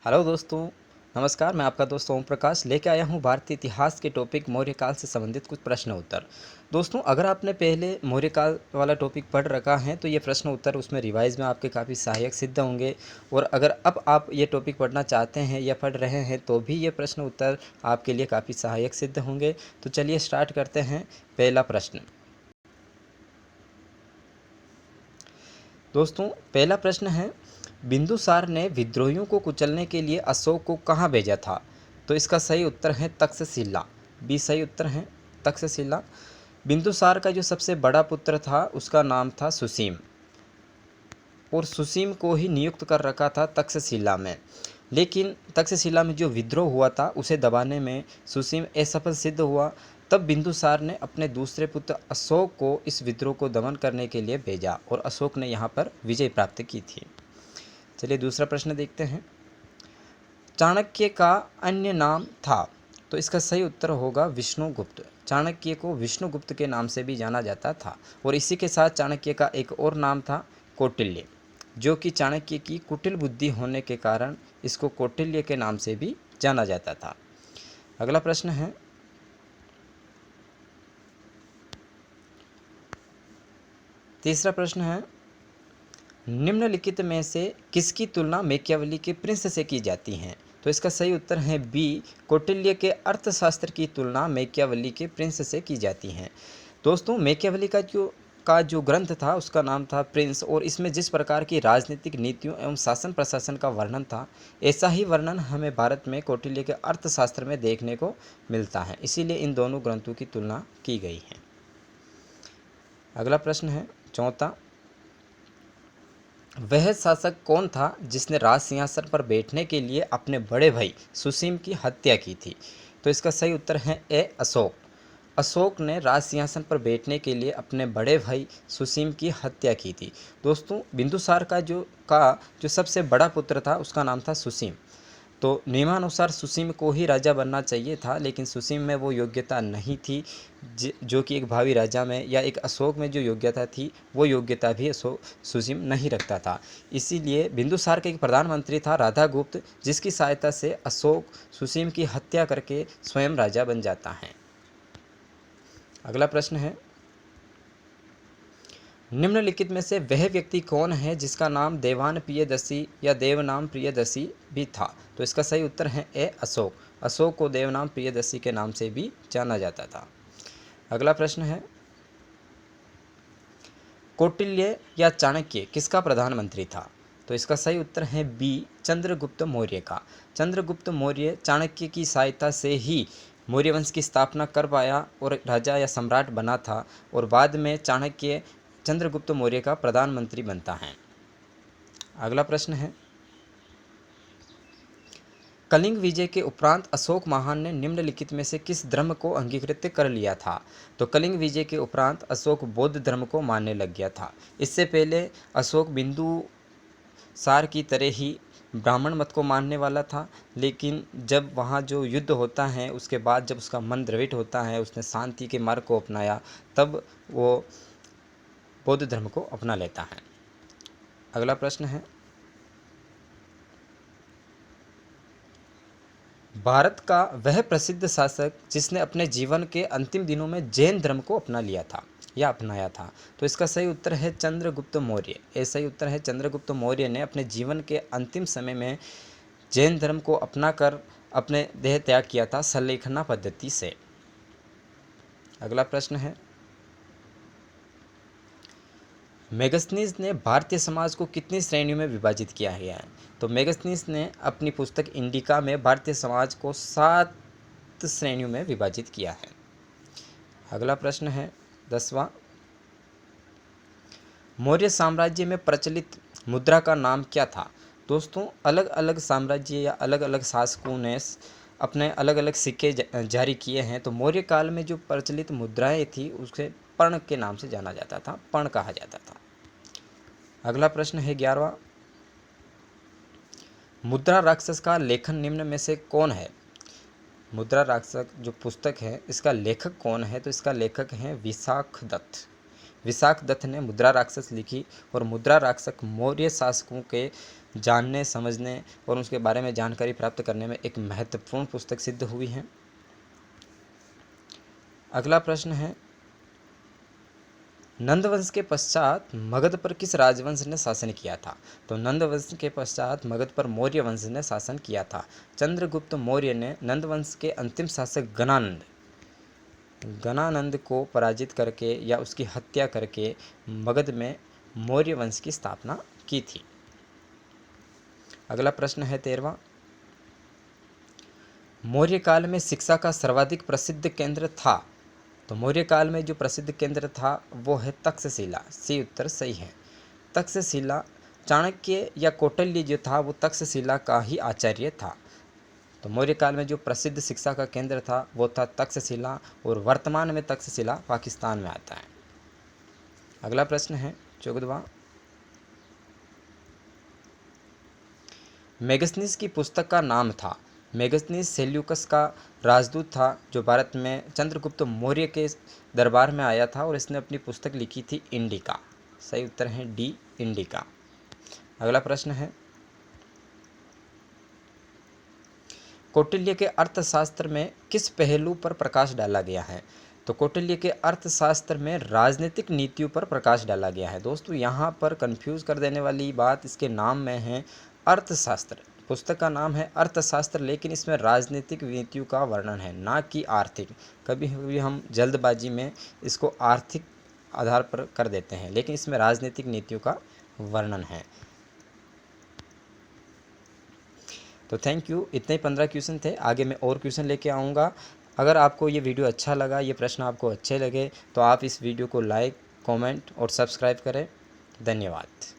Hello दोस्तों, नमस्कार। मैं आपका दोस्त ओम प्रकाश लेके आया हूँ भारतीय इतिहास के टॉपिक मौर्य काल से संबंधित कुछ प्रश्न उत्तर। दोस्तों, अगर आपने पहले मौर्य काल वाला टॉपिक पढ़ रखा है तो ये प्रश्न उत्तर उसमें रिवाइज में आपके काफ़ी सहायक सिद्ध होंगे। और अगर अब आप ये टॉपिक पढ़ना चाहते हैं या पढ़ रहे हैं तो भी ये प्रश्न उत्तर आपके लिए काफ़ी सहायक सिद्ध होंगे। तो चलिए स्टार्ट करते हैं। पहला प्रश्न। दोस्तों, पहला प्रश्न है, बिंदुसार ने विद्रोहियों को कुचलने के लिए अशोक को कहाँ भेजा था? तो इसका सही उत्तर है तक्षशिला। बी सही उत्तर है, तक्षशिला। बिंदुसार का जो सबसे बड़ा पुत्र था उसका नाम था सुसीम, और सुसीम को ही नियुक्त कर रखा था तक्षशिला में। लेकिन तक्षशिला में जो विद्रोह हुआ था उसे दबाने में सुसीम असफल सिद्ध हुआ। तब बिंदुसार ने अपने दूसरे पुत्र अशोक को इस विद्रोह को दमन करने के लिए भेजा और अशोक ने यहाँ पर विजय प्राप्त की थी। चलिए दूसरा प्रश्न देखते हैं। चाणक्य का अन्य नाम था? तो इसका सही उत्तर होगा विष्णुगुप्त। चाणक्य को विष्णुगुप्त के नाम से भी जाना जाता था। और इसी के साथ चाणक्य का एक और नाम था कौटिल्य, जो कि चाणक्य की कुटिल बुद्धि होने के कारण इसको कौटिल्य के नाम से भी जाना जाता था। अगला प्रश्न है, तीसरा प्रश्न है, निम्नलिखित में से किसकी तुलना मैकियावेली के प्रिंस से की जाती है? तो इसका सही उत्तर है बी, कौटिल्य के अर्थशास्त्र की तुलना मैकियावेली के प्रिंस से की जाती है। दोस्तों, मैकियावेली का जो ग्रंथ था उसका नाम था प्रिंस, और इसमें जिस प्रकार की राजनीतिक नीतियों एवं शासन प्रशासन का वर्णन था, ऐसा ही वर्णन हमें भारत में कौटिल्य के अर्थशास्त्र में देखने को मिलता है। इसीलिए इन दोनों ग्रंथों की तुलना की गई है। अगला प्रश्न है, चौथा, वह शासक कौन था जिसने राज सिंहासन पर बैठने के लिए अपने बड़े भाई सुसीम की हत्या की थी? तो इसका सही उत्तर है ए, अशोक। अशोक ने राज सिंहासन पर बैठने के लिए अपने बड़े भाई सुसीम की हत्या की थी। दोस्तों, बिंदुसार का जो सबसे बड़ा पुत्र था उसका नाम था सुसीम। तो नियमानुसार सुसीम को ही राजा बनना चाहिए था, लेकिन सुसीम में वो योग्यता नहीं थी जो कि एक भावी राजा में या एक अशोक में जो योग्यता थी वो योग्यता भी सुसीम नहीं रखता था। इसीलिए बिंदुसार का एक प्रधानमंत्री था राधागुप्त, जिसकी सहायता से अशोक सुसीम की हत्या करके स्वयं राजा बन जाता है। अगला प्रश्न है, निम्नलिखित में से वह व्यक्ति कौन है जिसका नाम देवान प्रियदर्शी या देवनाम प्रियदर्शी भी था? तो इसका सही उत्तर है ए, अशोक। अशोक को देवनाम प्रियदर्शी के नाम से भी जाना जाता था। अगला प्रश्न है, कौटिल्य या चाणक्य किसका प्रधानमंत्री था? तो इसका सही उत्तर है बी, चंद्रगुप्त मौर्य का। चंद्रगुप्त मौर्य चाणक्य की सहायता से ही मौर्य वंश की स्थापना कर पाया और राजा या सम्राट बना था, और बाद में चाणक्य चंद्रगुप्त मौर्य का प्रधानमंत्री बनता है। अगला प्रश्न है, कलिंग विजय के उपरांत अशोक महान ने निम्नलिखित में से किस धर्म को अंगीकृत कर लिया था? तो कलिंग विजय के उपरांत अशोक बौद्ध धर्म को मानने लग गया था। इससे पहले अशोक बिंदुसार की तरह ही ब्राह्मण मत को मानने वाला था, लेकिन जब वहाँ जो युद्ध होता है उसके बाद जब उसका मन द्रवित होता है, उसने शांति के मार्ग को अपनाया, तब वो बौद्ध धर्म को अपना लेता है। अगला प्रश्न है, भारत का वह प्रसिद्ध शासक जिसने अपने जीवन के अंतिम दिनों में जैन धर्म को अपना लिया था या अपनाया था? तो इसका सही उत्तर है चंद्रगुप्त मौर्य। ऐसा ही उत्तर है, चंद्रगुप्त मौर्य ने अपने जीवन के अंतिम समय में जैन धर्म को अपना कर अपने देह त्याग किया था संलेखना पद्धति से। अगला प्रश्न है, मेगस्थनीज ने भारतीय समाज को कितनी श्रेणियों में विभाजित किया गया है? तो मेगस्थनीज ने अपनी पुस्तक इंडिका में भारतीय समाज को 7 श्रेणियों में विभाजित किया है। अगला प्रश्न है, 10वां, मौर्य साम्राज्य में प्रचलित मुद्रा का नाम क्या था? दोस्तों, अलग अलग साम्राज्य या अलग अलग शासकों ने अपने अलग अलग सिक्के जारी किए हैं। तो मौर्य काल में जो प्रचलित मुद्राएं थी उसे पर्ण के नाम से जाना जाता था, पर्ण कहा जाता था। अगला प्रश्न है, 11वां, मुद्रा राक्षस का लेखन निम्न में से कौन है? मुद्रा राक्षस जो पुस्तक है इसका लेखक कौन है? तो इसका लेखक है विशाखदत्त। विशाख दत्त ने मुद्रा राक्षस लिखी और मुद्रा राक्षस मौर्य शासकों के जानने समझने और उसके बारे में जानकारी प्राप्त करने में एक महत्वपूर्ण पुस्तक सिद्ध हुई है। अगला प्रश्न है, नंद वंश के पश्चात मगध पर किस राजवंश ने शासन किया था? तो नंद वंश के पश्चात मगध पर मौर्य वंश ने शासन किया था। चंद्रगुप्त मौर्य ने नंद वंश के अंतिम शासक गणानंद को पराजित करके या उसकी हत्या करके मगध में मौर्य वंश की स्थापना की थी। अगला प्रश्न है 13वां, मौर्य काल में शिक्षा का सर्वाधिक प्रसिद्ध केंद्र था? तो मौर्य काल में जो प्रसिद्ध केंद्र था वो है तक्षशिला। सी उत्तर सही है। तक्षशिला, चाणक्य या कौटिल्य जो था वो तक्षशिला का ही आचार्य था। तो मौर्य काल में जो प्रसिद्ध शिक्षा का केंद्र था वो था तक्षशिला और वर्तमान में तक्षशिला पाकिस्तान में आता है। अगला प्रश्न है 14वां, मेगस्थनीज की पुस्तक का नाम था? मेगस्थनीज सेल्यूकस का राजदूत था जो भारत में चंद्रगुप्त मौर्य के दरबार में आया था और इसने अपनी पुस्तक लिखी थी इंडिका। सही उत्तर है डी, इंडिका। अगला प्रश्न है, कौटिल्य के अर्थशास्त्र में किस पहलू पर प्रकाश डाला गया है? तो कौटिल्य के अर्थशास्त्र में राजनीतिक नीतियों पर प्रकाश डाला गया है। दोस्तों यहाँ पर कंफ्यूज कर देने वाली बात इसके नाम में है अर्थशास्त्र। पुस्तक का नाम है अर्थशास्त्र, लेकिन इसमें राजनीतिक नीतियों का वर्णन है, ना कि आर्थिक। कभी कभी हम जल्दबाजी में इसको आर्थिक आधार पर कर देते हैं, लेकिन इसमें राजनीतिक नीतियों का वर्णन है। तो थैंक यू। इतने ही 15 क्वेश्चन थे, आगे मैं और क्वेश्चन लेके आऊँगा। अगर आपको ये वीडियो अच्छा लगा, ये प्रश्न आपको अच्छे लगे तो आप इस वीडियो को लाइक, कमेंट और सब्सक्राइब करें। धन्यवाद।